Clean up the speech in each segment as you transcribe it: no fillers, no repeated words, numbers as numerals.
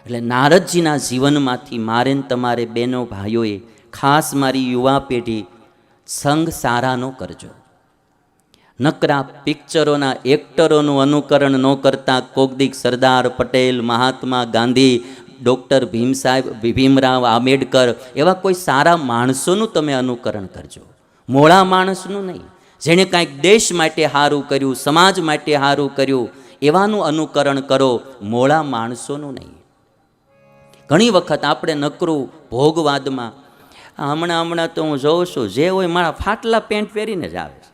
એટલે નારદજીના જીવનમાંથી મારે ને તમારે બહેનો ભાઈઓએ, ખાસ મારી યુવા પેઢી, સંગ સારાનો કરજો. નકરા પિક્ચરોના એક્ટરોનું અનુકરણ ન કરતા કોકદીક સરદાર પટેલ, મહાત્મા ગાંધી, ડૉક્ટર ભીમરાવ આંબેડકર એવા કોઈ સારા માણસોનું તમે અનુકરણ કરજો, મોળા માણસનું નહીં. જેણે કાંઈક દેશ માટે સારું કર્યું, સમાજ માટે સારું કર્યું, એવાનું અનુકરણ કરો, મોળા માણસોનું નહીં. ઘણી વખત આપણે નકરું ભોગવાદમાં, હમણાં તો હું જોઉં છું, જે હોય મારા ફાટલા પેન્ટ પહેરીને જ આવે છે.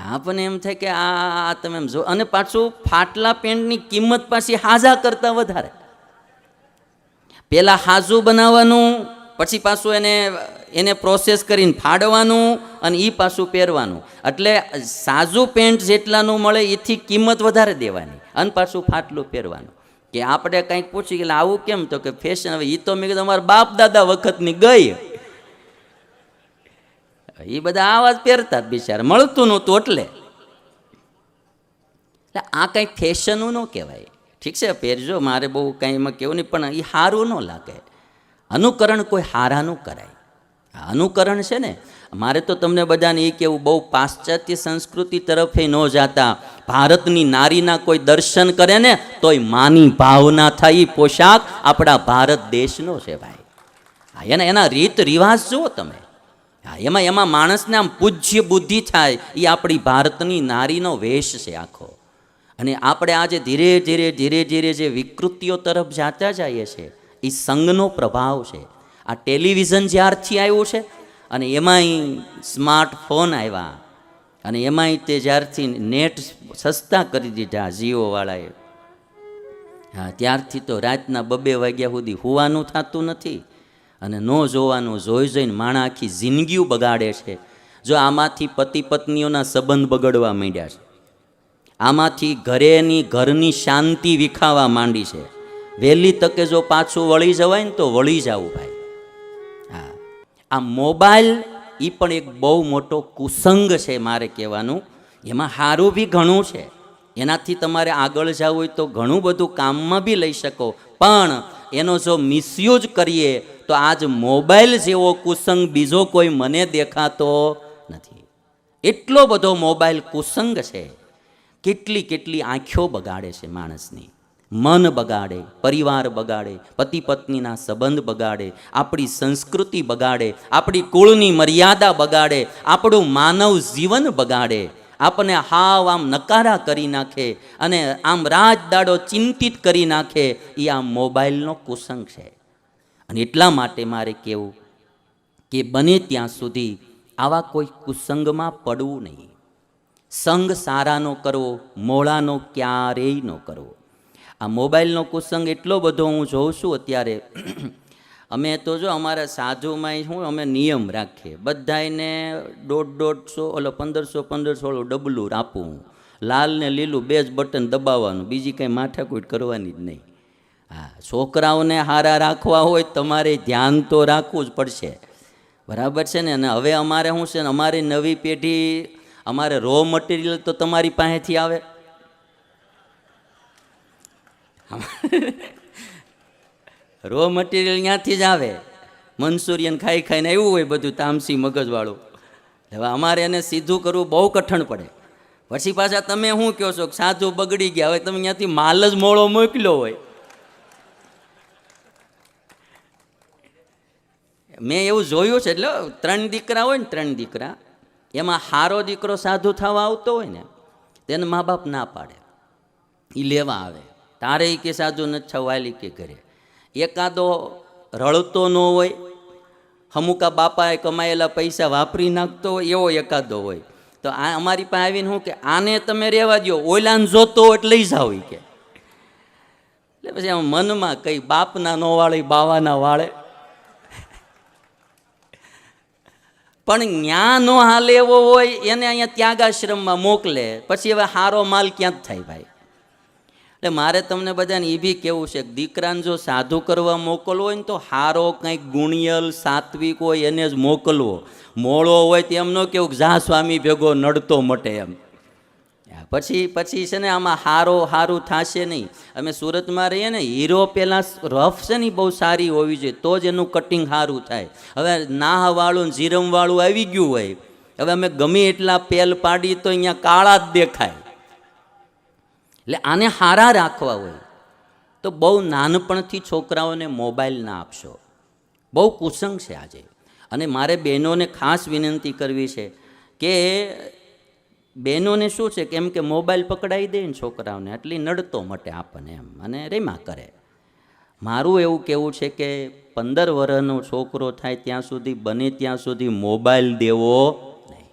આપણને એમ થાય કે આ તમે એમ જો, અને પાછું ફાટલા પેન્ટની કિંમત પાછી હાજા કરતાં વધારે. પહેલાં હાજું બનાવવાનું, પછી પાછું એને પ્રોસેસ કરીને ફાડવાનું, અને એ પાછું પહેરવાનું. એટલે સાજું પેન્ટ જેટલાનું મળે એથી કિંમત વધારે દેવાની, અને પાછું ફાટલું પહેરવાનું. કે આપણે કંઈક પૂછી કે આવું કેમ, તો કે ફેશન. હવે એ તો મેં કીધું અમારા બાપ દાદા વખતની ગઈ, એ બધા આવા જ પહેરતા બિચારા, મળતું નહોતું એટલે આ કંઈ ફેશનું ન કહેવાય. ઠીક છે, પહેરજો, મારે બહુ કંઈ એમાં કહેવું નહીં, પણ એ સારું ન લાગે. અનુકરણ કોઈ હારાનું કરાય. અનુકરણ છે ને, મારે તો તમને બધાને એ કહેવું, બહુ પાશ્ચાત્ય સંસ્કૃતિ તરફે ન જાતા. ભારતની નારીના કોઈ દર્શન કરે ને તોય માની ભાવના થાય. એ પોશાક આપણા ભારત દેશનો છે ભાઈ. એના રીત રિવાજ જુઓ તમે. એમાં માણસને આમ પૂજ્ય બુદ્ધિ થાય. એ આપણી ભારતની નારીનો વેશ છે આખો. અને આપણે આજે ધીરે ધીરે જે વિકૃતિઓ તરફ જાતા જઈએ છીએ, એ સંઘનો પ્રભાવ છે. આ ટેલિવિઝન જ્યારથી આવ્યું છે, અને એમાંય સ્માર્ટફોન આવ્યા, અને એમાંય તે જ્યારથી નેટ સસ્તા કરી દીધા જીઓવાળાએ, હા, ત્યારથી તો રાતના 2 વાગ્યા સુધી હોવાનું થતું નથી. અને ન જોવાનું જોઈને માણા આખી જિંદગીઓ બગાડે છે. જો આમાંથી પતિ પત્નીઓના સંબંધ બગડવા માંડ્યા છે, આમાંથી ઘરની શાંતિ વિખાવા માંડી છે. વહેલી તકે જો પાછું વળી જવાય ને તો વળી જવું ભાઈ. હા, આ મોબાઈલ એ પણ એક બહુ મોટો કુસંગ છે મારે કહેવાનું. એમાં સારું બી ઘણું છે, એનાથી તમારે આગળ જવું હોય તો ઘણું બધું કામમાં બી લઈ શકો. પણ એનો જો મિસયુઝ કરીએ તો આજ મોબાઈલ જેવો કુસંગ બીજો કોઈ મને દેખાતો નથી. એટલો બધો મોબાઈલ કુસંગ છે. કેટલી આંખો બગાડે છે માણસની, મન બગાડે, પરિવાર બગાડે, પતિ પત્નીના સંબંધ બગાડે, આપણી સંસ્કૃતિ બગાડે, આપણી કુળની મર્યાદા બગાડે, આપણું માનવ જીવન બગાડે, આપણને હાવ આમ નકારા કરી નાખે, અને આમ રાત દાડો ચિંતિત કરી નાખે. એ આ મોબાઈલનો કુસંગ છે. અને એટલા માટે મારે કહેવું કે બને ત્યાં સુધી આવા કોઈ કુસંગમાં પડવું નહીં. સંગ સારાનો કરવો, મોળાનો ક્યારેય ન કરવો. આ મોબાઈલનો કુસંગ એટલો બધો હું જોઉં છું અત્યારે. અમે તો જો અમારા સાધુમાં શું, અમે નિયમ રાખીએ, બધાને 150 1500 ડબલું આપવું, લાલ ને લીલું 2 જ બટન દબાવવાનું, બીજી કંઈ માથાકૂટ કરવાની જ નહીં. હા, છોકરાઓને હારા રાખવા હોય તમારે ધ્યાન તો રાખવું જ પડશે, બરાબર છે ને. અને હવે અમારે શું છે ને, અમારી નવી પેઢી, અમારે રો મટીરિયલ તો તમારી પાસેથી આવે. રો મટીરિયલ ત્યાંથી જ આવે. મંચુરિયન ખાઈને આવ્યું હોય બધું તામસી મગજવાળું. હવે અમારે એને સીધું કરવું બહુ કઠણ પડે. પછી પાછા તમે શું કહો છો, સાધુ બગડી ગયા, હવે તમે ત્યાંથી માલ જ મોળો મોકલ્યો હોય. મેં એવું જોયું છે. એટલે 3 દીકરા હોય ને, 3 દીકરા, એમાં હારો દીકરો સાધુ થવા આવતો હોય ને, તેને મા બાપ ના પાડે, એ લેવા આવે. તારે કે સાધુ નથી છવાયેલી કે ઘરે. એકાદો રળતો ન હોય, અમુકા બાપાએ કમાયેલા પૈસા વાપરી નાખતો હોય, એવો એકાદો હોય. તો આ અમારી પાસે આવીને શું કે, આને તમે રહેવા દો, ઓલાને જોતો એટલે લઈ જાવ કે. એટલે પછી આમ મનમાં કઈ બાપના નો વાળે બાવાના વાળે. પણ ન્યા નો હાલે એવો હોય એને અહીંયા ત્યાગાશ્રમમાં મોકલે. પછી હવે હારો માલ ક્યાં જ થાય ભાઈ. એટલે મારે તમને બધાને એ બી કેવું છે કે દીકરાને જો સાધુ કરવા મોકલવો હોય ને તો હારો કંઈક ગુણિયલ સાત્વિક હોય એને જ મોકલવો. મોળો હોય તો એમ ન કેવું જા સ્વામી ભેગો નડતો મટે એમ. પછી છે ને આમાં હારું થશે નહીં. અમે સુરતમાં રહીએ ને, હીરો પહેલાં રફ છે ને બહુ સારી હોવી જોઈએ તો જ એનું કટિંગ સારું થાય. હવે નાહવાળું જીરમવાળું આવી ગયું હોય, હવે અમે ગમે એટલા પેલ પાડી તો અહીંયા કાળા જ દેખાય. એટલે આને હારા રાખવા હોય તો બહુ નાનપણથી છોકરાઓને મોબાઈલ ના આપશો. બહુ કુસંગ છે આજે. અને મારે બહેનોને ખાસ વિનંતી કરવી છે કે બહેનોને શું છે કે એમ કે મોબાઈલ પકડાવી દે ને છોકરાઓને એટલી નડતો મટે આપણને એમ, અને રેમાં કરે. મારું એવું કહેવું છે કે 15 વર્ષનો છોકરો થાય ત્યાં સુધી બને ત્યાં સુધી મોબાઈલ દેવો નહીં.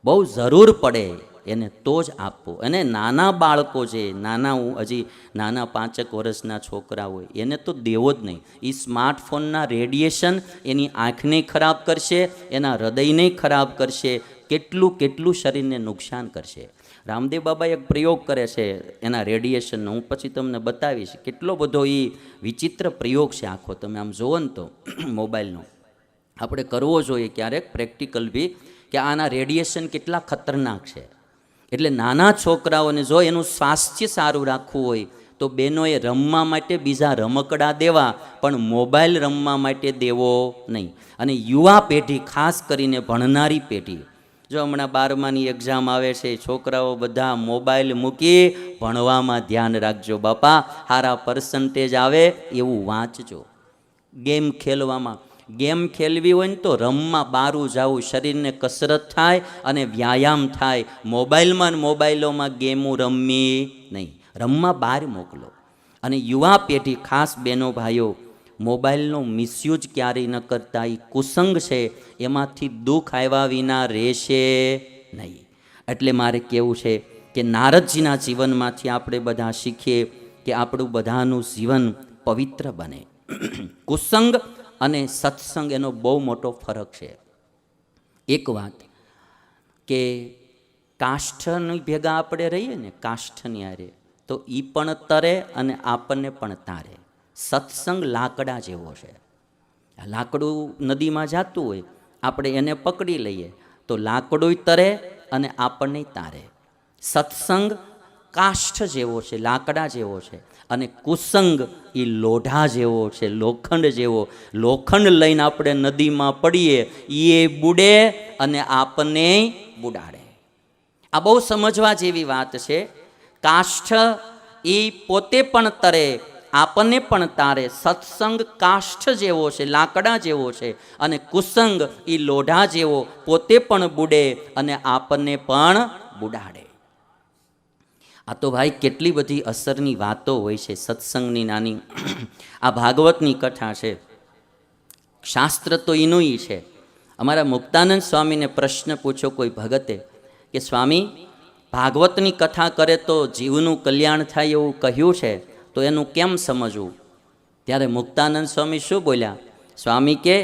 બહુ જરૂર પડે એને તો જ આપવો. અને નાના બાળકો છે, હજી નાના 5 વર્ષના છોકરા હોય એને તો દેવો જ નહીં. એ સ્માર્ટફોનના રેડિયેશન એની આંખને ખરાબ કરશે, એના હૃદયને ખરાબ કરશે, કેટલું શરીરને નુકસાન કરશે. રામદેવ બાબા એક પ્રયોગ કરે છે એના રેડિયેશનનો, હું પછી તમને બતાવીશ. કેટલો બધો એ વિચિત્ર પ્રયોગ છે આખો. તમે આમ જુઓ ને તો મોબાઈલનો આપણે કરવો જોઈએ ક્યારેક પ્રેક્ટિકલ બી, કે આના રેડિયેશન કેટલા ખતરનાક છે. એટલે નાના છોકરાઓને જો એનું સ્વાસ્થ્ય સારું રાખવું હોય તો બહેનોએ રમવા માટે બીજા રમકડા દેવા, પણ મોબાઈલ રમવા માટે દેવો નહીં. અને યુવા પેઢી, ખાસ કરીને ભણનારી પેઢી, જો હમણાં 12માની એક્ઝામ આવે છે, છોકરાઓ બધા મોબાઈલ મૂકી ભણવામાં ધ્યાન રાખજો બાપા. સારા પર્સન્ટેજ આવે એવું વાંચજો. ગેમ ખેલવી હોય ને તો રમવા બહારું જવું, શરીરને કસરત થાય અને વ્યાયામ થાય. મોબાઈલોમાં ગેમો રમવી નહીં, રમવા બહાર મોકલો. અને યુવા પેઢી, ખાસ બહેનો ભાઈઓ, મોબાઈલનો મિસયુઝ ક્યારેય ન કરતા. એ કુસંગ છે, એમાંથી દુઃખ આવ્યા વિના રહેશે નહીં. એટલે મારે કહેવું છે કે નારદજીના જીવનમાંથી આપણે બધા શીખીએ કે આપણું બધાનું જીવન પવિત્ર બને. કુસંગ અને સત્સંગ એનો બહુ મોટો ફરક છે. એક વાત કે કાષ્ઠની ભેગા આપણે રહીએ ને, કાષ્ઠની હારે, તો એ પણ તરે અને આપણને પણ તારે. સત્સંગ લાકડા જેવો છે. લાકડું નદીમાં જતું હોય, આપણે એને પકડી લઈએ તો લાકડું તરે અને આપણને તારે. સત્સંગ કાષ્ઠ જેવો છે, લાકડા જેવો છે. અને કુસંગ એ લોઢા જેવો છે, લોખંડ જેવો. લોખંડ લઈને આપણે નદીમાં પડીએ, એ બુડે અને આપણને બુડાડે. આ બહુ સમજવા જેવી વાત છે. કાષ્ઠ એ પોતે પણ તરે, આપણને પણ તારે. સત્સંગ કાષ્ઠ જેવો છે, લાકડા જેવો છે. અને કુસંગ એ લોઢા જેવો, પોતે પણ બુડે અને આપણને પણ બુડાડે. આ તો ભાઈ કેટલી બધી અસરની વાતો હોય છે સત્સંગની. નાની આ ભાગવતની કથા છે, શાસ્ત્ર તો એનું છે. અમારા મુક્તાનંદ સ્વામીને પ્રશ્ન પૂછ્યો કોઈ ભગતે કે સ્વામી, ભાગવતની કથા કરે તો જીવનું કલ્યાણ થાય એવું કહ્યું છે, તો એનું કેમ સમજવું? ત્યારે મુક્તાનંદ સ્વામી શું બોલ્યા? સ્વામી કે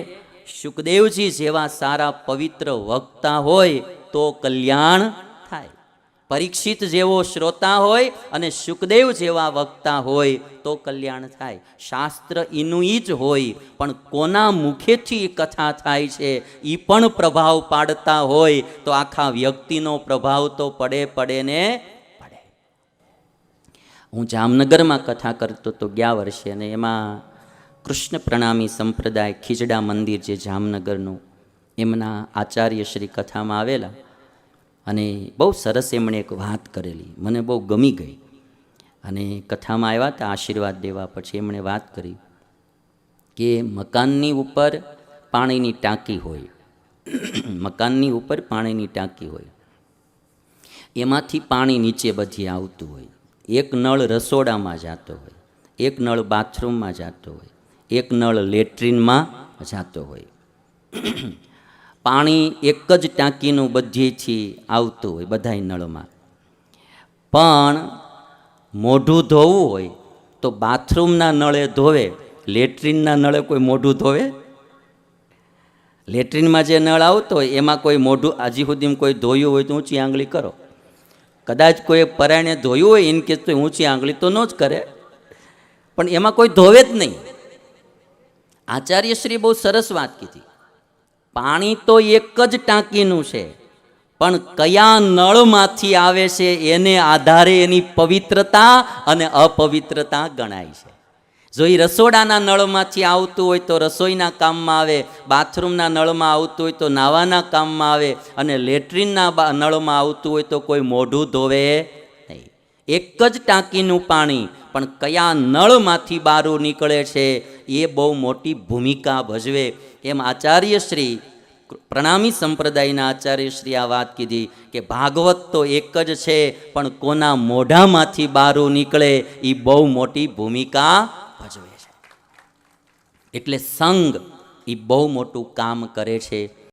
સુખદેવજી જેવા સારા પવિત્ર વક્તા હોય તો કલ્યાણ થાય. પરીક્ષિત જેવો શ્રોતા હોય અને સુખદેવ જેવા વક્તા હોય તો કલ્યાણ થાય. શાસ્ત્ર એનું જ હોય, પણ કોના મુખેથી એ કથા થાય છે એ પણ પ્રભાવ પાડતા હોય તો આખા વ્યક્તિનો પ્રભાવ તો પડે ને પડે. હું જામનગરમાં કથા કરતો તો ગયા વર્ષે, અને એમાં કૃષ્ણ પ્રણામી સંપ્રદાય ખીજડા મંદિર જે જામનગરનું, એમના આચાર્ય શ્રી કથામાં આવેલા. અને બહુ સરસ એમણે એક વાત કરેલી, મને બહુ ગમી ગઈ. અને કથામાં આવ્યા હતા આશીર્વાદ દેવા, પછી એમણે વાત કરી કે મકાનની ઉપર પાણીની ટાંકી હોય, મકાનની ઉપર પાણીની ટાંકી હોય, એમાંથી પાણી નીચે બધી આવતું હોય. એક નળ રસોડામાં જતો હોય, એક નળ બાથરૂમમાં જતો હોય, એક નળ લેટ્રિનમાં જતો હોય. પાણી એક જ ટાંકીનું બધેથી આવતું હોય, બધાય નળમાં. પણ મોઢું ધોવું હોય તો બાથરૂમના નળે ધોવે, લેટ્રિનના નળે કોઈ મોઢું ધોવે? લેટ્રિનમાં જે નળ આવતો હોય એમાં કોઈ મોઢું હજી સુધીમાં કોઈ ધોયું હોય તો ઊંચી આંગળી કરો. કદાચ કોઈ પરાયણે ધોયું હોય ઇન કેસ તો ઊંચી આંગળી તો ન જ કરે, પણ એમાં કોઈ ધોવે જ નહીં. આચાર્યશ્રી બહુ સરસ વાત કીધી. પાણી તો એક જ ટાંકીનું છે, પણ કયા નળમાંથી આવે છે એને આધારે એની પવિત્રતા અને અપવિત્રતા ગણાય છે. જો એ રસોડાના નળમાંથી આવતું હોય તો રસોઈના કામમાં આવે, બાથરૂમના નળમાં આવતું હોય તો નાવાના કામમાં આવે, અને લેટ્રિનના નળમાં આવતું હોય તો કોઈ મોઢું ધોવે નહીં. એક જ ટાંકીનું પાણી પણ કયા નળમાંથી બહાર નીકળે છે એ બહુ મોટી ભૂમિકા ભજવે. એમ આચાર્યશ્રી, પ્રણામી સંપ્રદાયના આચાર્યશ્રી આ વાત કીધી કે ભાગવત તો એક જ છે, પણ કોના મોઢામાંથી બહાર નીકળે એ બહુ મોટી ભૂમિકા ભજવે છે. એટલે સંગ એ બહુ મોટું કામ કરે છે.